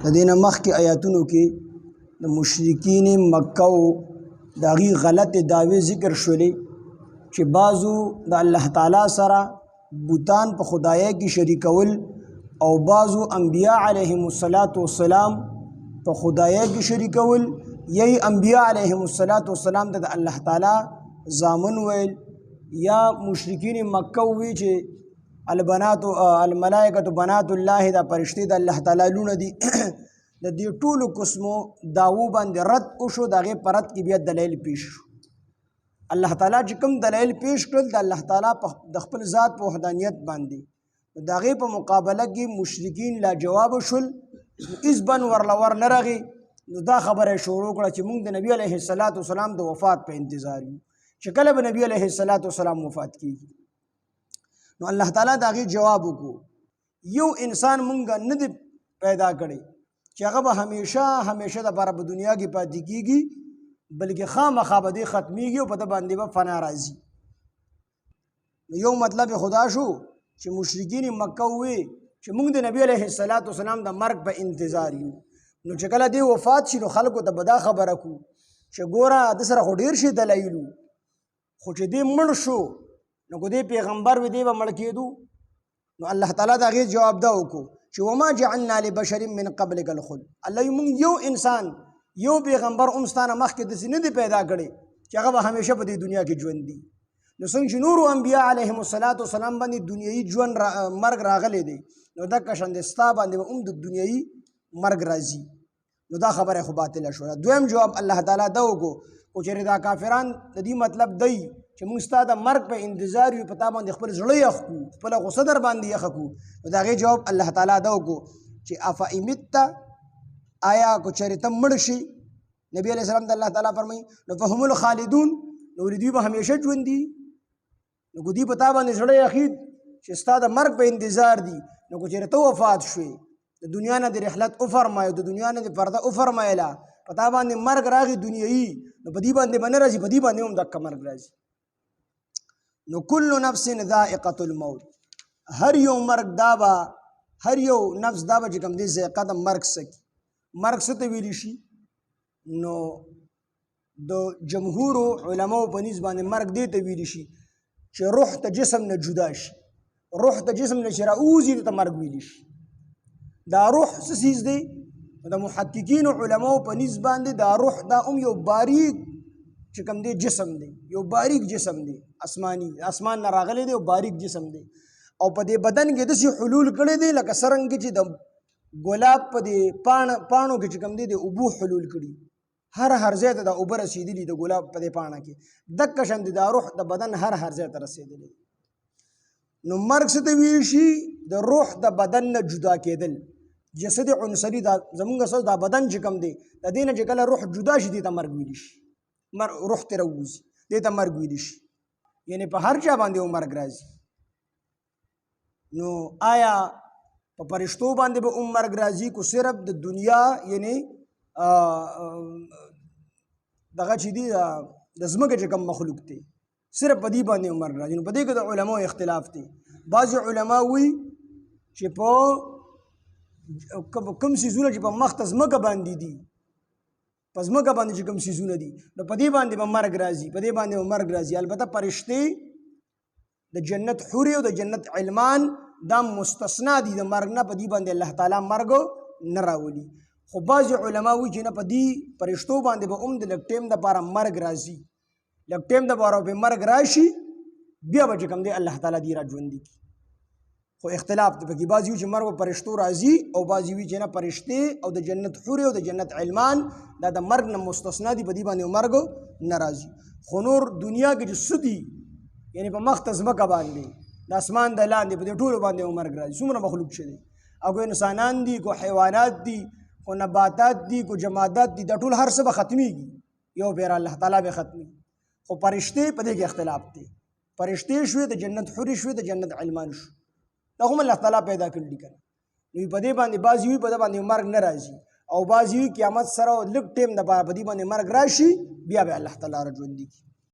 د دې نه مخکې آیاتونو کې د مشرکین مکه او د هغې غلطې دعوې ذکر شولې چې بعضو د الله تعالی سره بوتان په خدایۍ کې شریکول او بعضو انبیاء علیهم السلام په خدایۍ کې شریکول یی انبیاء علیهم السلام د الله تعالی زامن ویل یا مشرکین مکه وی چې البنات الملائکه بنات الله دا فرشتي د الله تعالی لونه دي د دې ټولو قسمو داوو باندې رد وشو دغه پرد کې بیا دلیل پیش شو الله تعالی چې کوم دلیل پیش کړل د الله تعالی د خپل ذات په وحدانیت باندې دغه په مقابله کې مشرکین لا جواب شول اس بن ورلور نرغي نو دا خبره شروع کړه چې موږ د نبی علیه السلام د وفات په انتظار یو چې کله به نبی علیه السلام وفات کیږي نو الله تعالی دغه جواب وکړو یو انسان مونږ نه دی پیدا کړی چې هغه به همیشه د لپاره په دنیا کې پاتې کیږي بلکې خامخا به دې ختمیږي او په ده باندې به فنا راځي یو مطلب خدا شو چې مشرکین مکه ووی چې موږ د نبی علیه السلام د مرګ په انتظار یو نو چې کله دې وفات شي نو خلکو ته به دا خبره کو چې ګوره د سره خو ډېر شي دلایلو خو چې دې مړ شو نو کو دې پیغمبر وي دې به مړ کېدو نو الله تعالی د هغې جواب دا وکړو چې وما جعلنا لبشر من قبلک الخلد الله موږ یو انسان یو پیغمبر هم ستانه مخکې داسې نه دی پیدا کړی چې هغه به همیشه په دې دنیا کې ژوند دي نو څنګه چې نورو انبیا علیهم السلام باندې دنیایي ژوند مرګ راغلی دی نو دقه شان دی ستا باندې به هم د دنیایي مرګ راځي نو دا خبره خو باطله شوه دویم جواب الله تعالی دا وکړو خو چېرې دا کافران د دې مطلب دی چې موږ ستا د مرګ په انتظار یو په تا باندې خپل زړه یخ کړو خپله غصه در باندې یخه کړو نو د هغې جواب الله تعالی دا وکړو چې افامته آیا کو چېرې ته مړ شي نبی علیه السلام د الله تعالی فرمایي نو فهم الخالدون نو دوی به همیشه ژوندي نو که دوی په تا باندې زړه یخید چې ستا د مرګ په انتظار دي نو که چېرې ته وفات شوې د دنیا نه د رحلت وفرمایو د دنیا نه د پرده وفرمایله په تا باندې مرګ راغی دنیایي نو په دې باندې به نه راځي په دې باندې هم دقه مرګ راځي نو کل نفس ذائقة الموت هر یو مرګ دا به هر یو نفس دا به چې کوم دی ذائقه د مرګ سکي مرګ څه ته ویلی شي نو د جمهورو علماو په نسبت باندې مرګ دې ته ویلی شي چې روح ته جسم نه جدا شي روح ته جسم نه چې راوځي ته مرګ ویلی شي دا روح څه څیز دی د محققینو علماو په نسبت باندې دا روح دا هم یو باریک چې کوم دی جسم دی یو باریک جسم دی اسمان نه راغلی دی او باریک جسم دی او په دې بدن کې داسې حلول کړی دی لکه څرنګه چې د ګلاب په دې پاڼو کې چې کوم دی د اوبو حلول کړي هر ځای ته د اوبه رسېدلي د ګلاب په دې پاڼه کې دقه شان د روح د بدن هر ځای ته رسېدلی نو مرګ څه ته ویل شي د روح د بدن نه جدا کېدل جسد عنصري دا زمونږ سره دا بدن چې کوم دی د دې نه چې کله روح جدا شي دې ته مرګ ویلی شي روح ته راوځي دې ته مرګ ویلی شي یعنی په هر چا باندې مرګ راځي نو آیا په فرشتو باندې به مرګ راځي کو صرف د دنیا یعنی دغه چې دی د ځمکې چې کوم مخلوق دی صرف په دې باندې مرګ راځي نو په دې کې د علماو اختلاف دی بعضې علما وایي چې په کوم څیزونه چې په مخ ته ځمکه باندې دي په ځمکه باندې چې کوم څیزونه دي نو په دې باندې به مرګ راځي په دې باندې به مرګ راځي البته فرشتې د جنت حورې او د جنت علمان دا مستثنا دي د مرګ نه په دې باندې الله تعالی مرګ نه راولي خو بعضې علما وایي چې نه په دې فرشتو باندې به هم د لږ ټیم دپاره مرګ راځي لږ ټیم دپاره به مرګ راشي بیا به چې کوم دی الله تعالی دې را ژوندي کړي خو اختلاف دی پکې بعضې وي چې مرګ به فرشتو راځي او بعضې وي چې نه فرشتې او د جنت حورې او د جنت علمان دا د مرګ نه مستثنا دي په دې باندې مرګ نه راځي خو نور دنیا کې چې څه دي یعنی په مخ ته ځمکه باندې د اسمان د لاندې په دې ټولو باندې مرګ راځي څومره مخلوق چې دی او کو انسانان دي کو حیوانات دي کو نباتات دي کو جمادات دي دا ټول هر څه به ختمیږي یو پیر الله تعالی به ختمي خو فرشتې په دې کې اختلاف دی فرشتې شوې د جنت حورې شوې د جنت علمان شو دا هم الله تعالی پیدا کړل دي کنه نو په دې باندې بعضې وي په دې باندې مرګ نه راځي او بعضې وي قیامت سره لږ ټیم دپاره په دې باندې مرګ راشي بیا به الله تعالی را ژوندي کړي